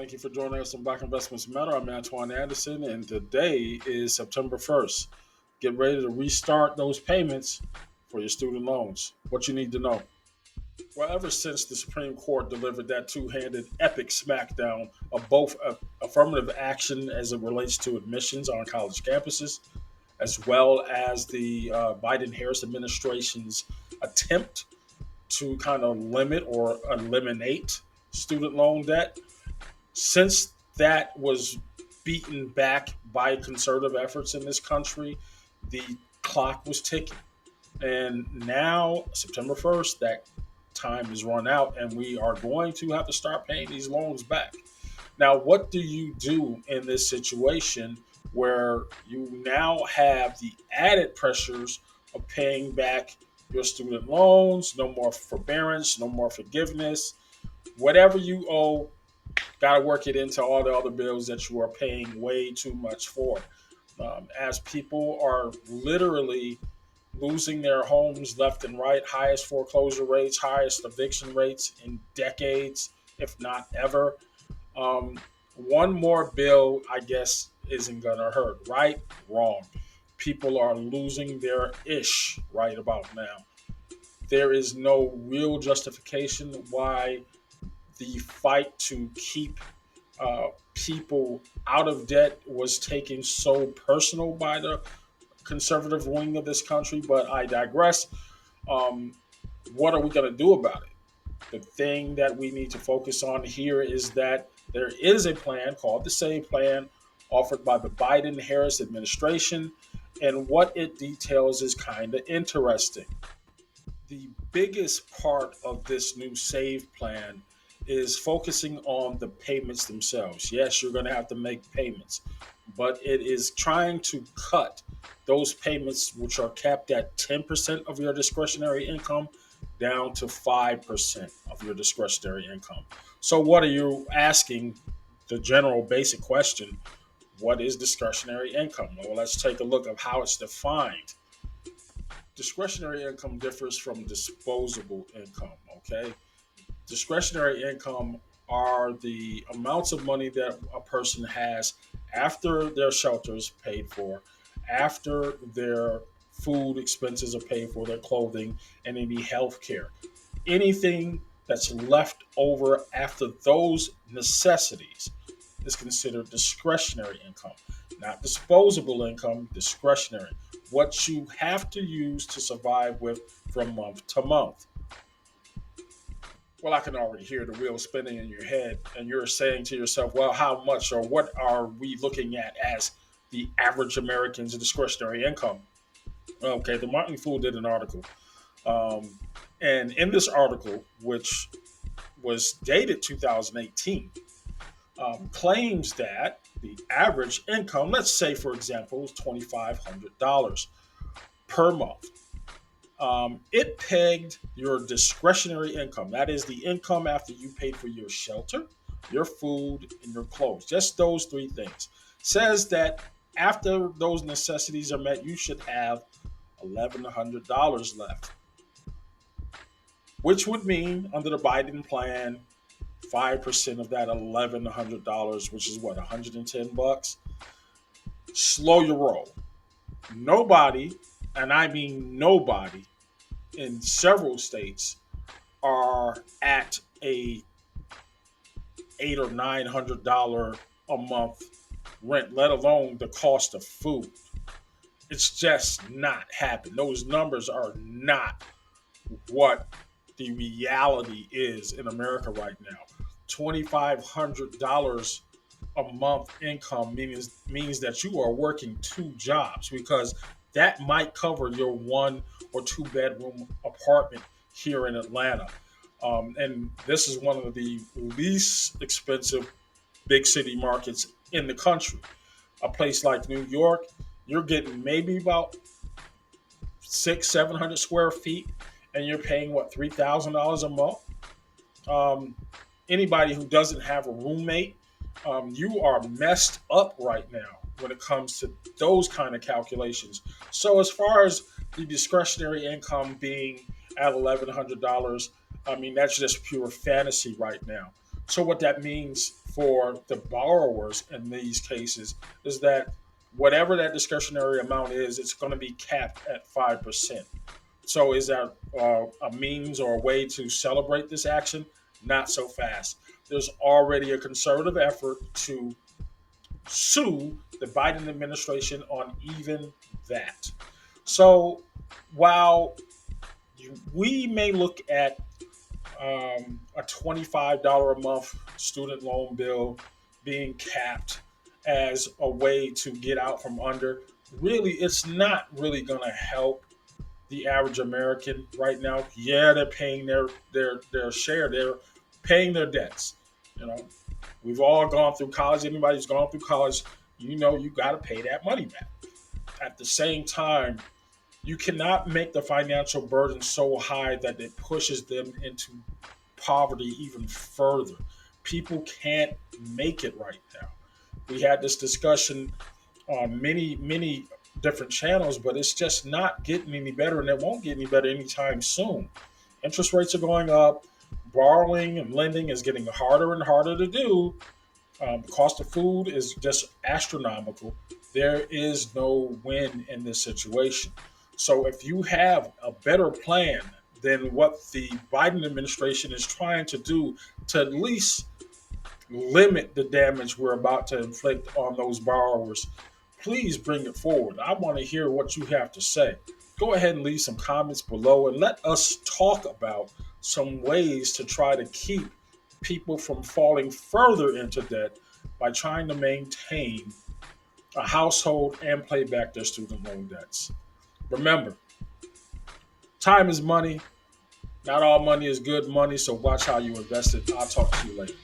Thank you for joining us on Black Investments Matter. I'm Antoine Anderson, and today is September 1st. Get ready to restart those payments for your student loans. What you need to know. Well, ever since the Supreme Court delivered that two-handed epic smackdown of both affirmative action as it relates to admissions on college campuses, as well as the Biden-Harris administration's attempt to kind of limit or eliminate student loan debt, since that was beaten back by conservative efforts in this country, the clock was ticking. And now, September 1st, that time is run out, and we are going to have to start paying these loans back. Now, what do you do in this situation where you now have the added pressures of paying back your student loans, no more forbearance, no more forgiveness? Whatever you owe, got to work it into all the other bills that you are paying way too much for. As people are literally losing their homes left and right, highest foreclosure rates, highest eviction rates in decades, if not ever. One more bill, I guess, isn't going to hurt. Right? Wrong. People are losing their ish right about now. There is no real justification why the fight to keep people out of debt was taken so personal by the conservative wing of this country, but I digress. Um, what are we going to do about it? The thing that we need to focus on here is that there is a plan called the SAVE Plan offered by the Biden Harris administration, and what it details is kind of interesting. The biggest part of this new SAVE Plan is focusing on the payments themselves. Yes, you're going to have to make payments, but it is trying to cut those payments, which are capped at 10% of your discretionary income, down to 5% of your discretionary income. So, what are you asking? The general basic question: what is discretionary income? Well, let's take a look at how it's defined. Discretionary income differs from disposable income. Okay, discretionary income are the amounts of money that a person has after their shelter is paid for, after their food expenses are paid for, their clothing, and any health care. Anything that's left over after those necessities is considered discretionary income, not disposable income, discretionary. What you have to use to survive with from month to month. Well, I can already hear the wheel spinning in your head, and you're saying to yourself, well, how much or what are we looking at as the average American's discretionary income? Okay, the Motley Fool did an article. Um, and in this article, which was dated 2018, claims that the average income, let's say, for example, is $2,500 per month. It pegged your discretionary income. That is the income after you paid for your shelter, your food, and your clothes. Just those three things. Says that after those necessities are met, you should have $1,100 left, which would mean under the Biden plan, 5% of that $1,100, which is what, 110 bucks. Slow your roll. Nobody, and I mean nobody, in several states are at a $800 or $900 a month rent, let alone the cost of food. It's just not happening. Those numbers are not what the reality is in America right now. $2,500 a month income means that you are working two jobs, because that might cover your 1 or 2 bedroom apartment here in Atlanta. And this is one of the least expensive big city markets in the country. A place like New York, you're getting maybe about 700 square feet, and you're paying what, $3,000 a month. Um, Anybody who doesn't have a roommate, you are messed up right now when it comes to those kind of calculations. So as far as the discretionary income being at $1,100, I mean that's just pure fantasy right now. So what that means for the borrowers in these cases is that whatever that discretionary amount is, it's going to be capped at 5%. So is that a means or a way to celebrate this action? Not so fast. There's already a conservative effort to sue the Biden administration on even that. So while we may look at a $25 a month student loan bill being capped as a way to get out from under, really, it's not really going to help the average American right now. Yeah, they're paying their share. They're paying their debts. You know, we've all gone through college. Anybody who's gone through college, you know, you got to pay that money back. At the same time, you cannot make the financial burden so high that it pushes them into poverty even further. People can't make it right now. We had this discussion on many different channels, but it's just not getting any better, and it won't get any better anytime soon. Interest rates are going up. Borrowing and lending is getting harder and harder to do. The cost of food is just astronomical. There is no win in this situation. So if you have a better plan than what the Biden administration is trying to do to at least limit the damage we're about to inflict on those borrowers, please bring it forward. I want to hear what you have to say. Go ahead and leave some comments below and let us talk about some ways to try to keep people from falling further into debt by trying to maintain a household and pay back their student loan debts. Remember, time is money. Not all money is good money, so watch how you invest it. I'll talk to you later.